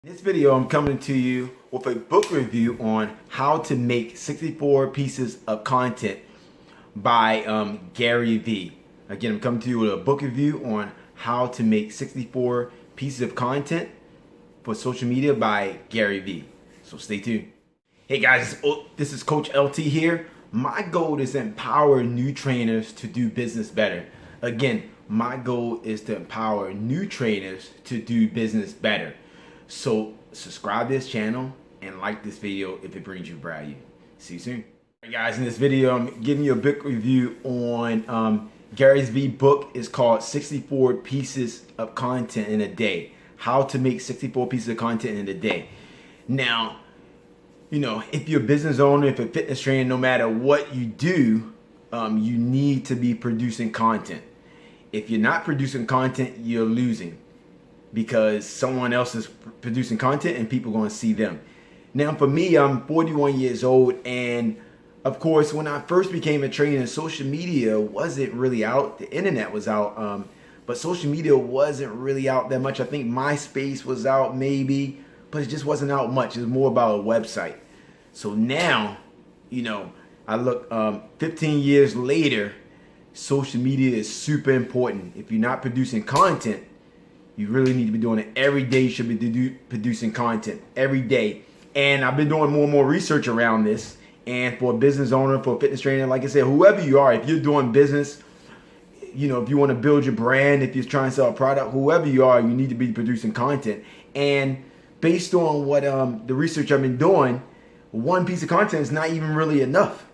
In this video, I'm coming to you with a book review on how to make 64 pieces of content by Gary Vee. Again, I'm coming to you with a book review on how to make 64 pieces of content for social media by Gary Vee. So stay tuned. Hey guys, this is Coach LT here. My goal is to empower new trainers to do business better. Again, my goal is to empower new trainers to do business better. So subscribe to this channel and like this video if it brings you value. See you soon. Alright guys, in this video I'm giving you a book review on Gary Vee's book. Is called 64 Pieces of Content in a Day. How to make 64 pieces of content in a day. Now, you know, if you're a business owner, if you're a fitness trainer, no matter what you do, you need to be producing content. If you're not producing content, you're losing, because someone else is producing content and people are going to see them. Now for me, I'm 41 years old, and of course when I first became a trainer, social media wasn't really out. The internet was out, but social media wasn't really out that much. I think MySpace was out maybe, but it just wasn't out much. It was more about a website. So now, you know, I look 15 years later, social media is super important. If you're not producing content, you really need to be doing it every day. You should be producing content every day. And I've been doing more and more research around this. And for a business owner, for a fitness trainer, like I said, whoever you are, if you're doing business, you know, if you want to build your brand, if you're trying to sell a product, whoever you are, you need to be producing content. And based on what the research I've been doing, one piece of content is not even really enough.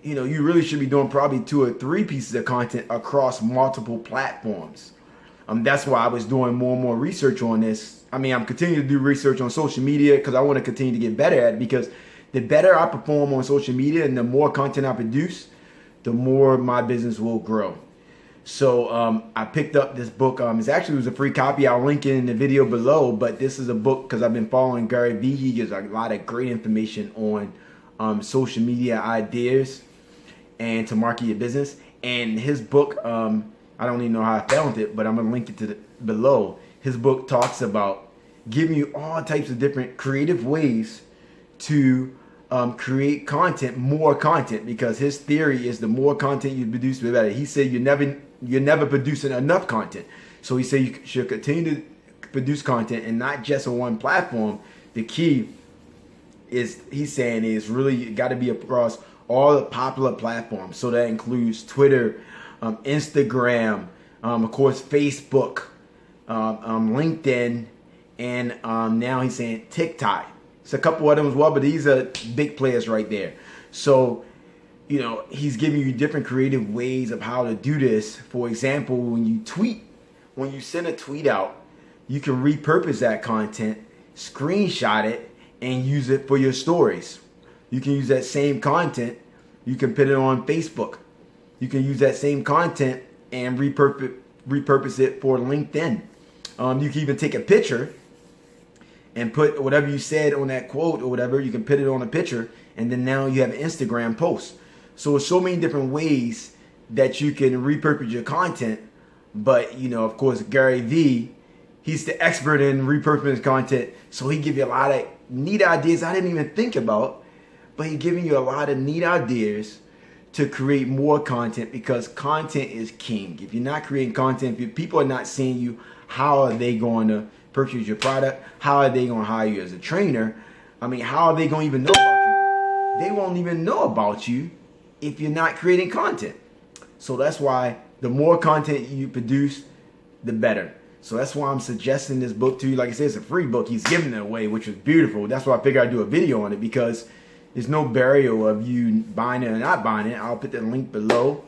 You know, you really should be doing probably 2 or 3 pieces of content across multiple platforms. That's why I was doing more and more research on this. I mean, I'm continuing to do research on social media because I want to continue to get better at it, because the better I perform on social media and the more content I produce, the more my business will grow. So I picked up this book. It was a free copy. I'll link it in the video below, but this is a book because I've been following Gary Vee. He gives a lot of great information on social media ideas and to market your business. And his book, I don't even know how I found it, but I'm gonna link it to below. His book talks about giving you all types of different creative ways to create content, more content, because his theory is the more content you produce, the better. He said you're never producing enough content. So he said you should continue to produce content, and not just on one platform. The key is, he's saying, is really got to be across all the popular platforms. So that includes Twitter, Instagram, of course, Facebook, LinkedIn, and now he's saying TikTok. It's a couple of them as well, but these are big players right there. So, you know, he's giving you different creative ways of how to do this. For example, when you send a tweet out, you can repurpose that content, screenshot it, and use it for your stories. You can use that same content. You can put it on Facebook. You can use that same content and repurpose it for LinkedIn. You can even take a picture and put whatever you said on that quote or whatever. You can put it on a picture, and then now you have an Instagram post. So there's so many different ways that you can repurpose your content. But, you know, of course, Gary Vee, he's the expert in repurposing content. So he gives you a lot of neat ideas I didn't even think about, but he's giving you a lot of neat ideas to create more content, because content is king. If you're not creating content, if people are not seeing you, how are they going to purchase your product? How are they going to hire you as a trainer? I mean, how are they going to even know about you? They won't even know about you if you're not creating content. So that's why the more content you produce, the better. So that's why I'm suggesting this book to you. Like I said, it's a free book. He's giving it away, which was beautiful. That's why I figured I'd do a video on it, because there's no barrier of you buying it or not buying it. I'll put the link below.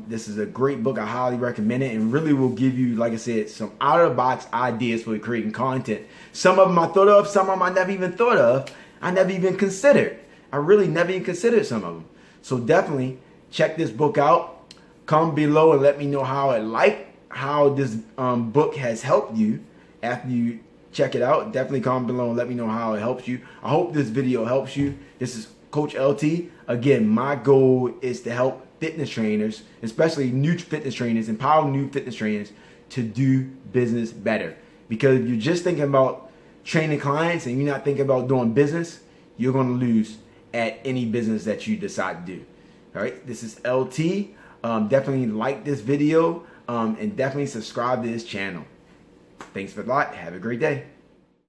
This is a great book. I highly recommend it, and really will give you, like I said, some out-of-the-box ideas for creating content. Some of them I thought of, some of them I never even thought of. I never even considered. I really never even considered some of them. So definitely check this book out. Comment below and let me know how this book has helped you after you check it out. Definitely comment below and let me know how it helps you. I hope this video helps you. This is Coach LT. Again, my goal is to help fitness trainers, especially new fitness trainers, empower new fitness trainers to do business better. Because if you're just thinking about training clients and you're not thinking about doing business, you're going to lose at any business that you decide to do. All right, this is LT. Definitely like this video and definitely subscribe to this channel. Thanks for a lot. Have a great day.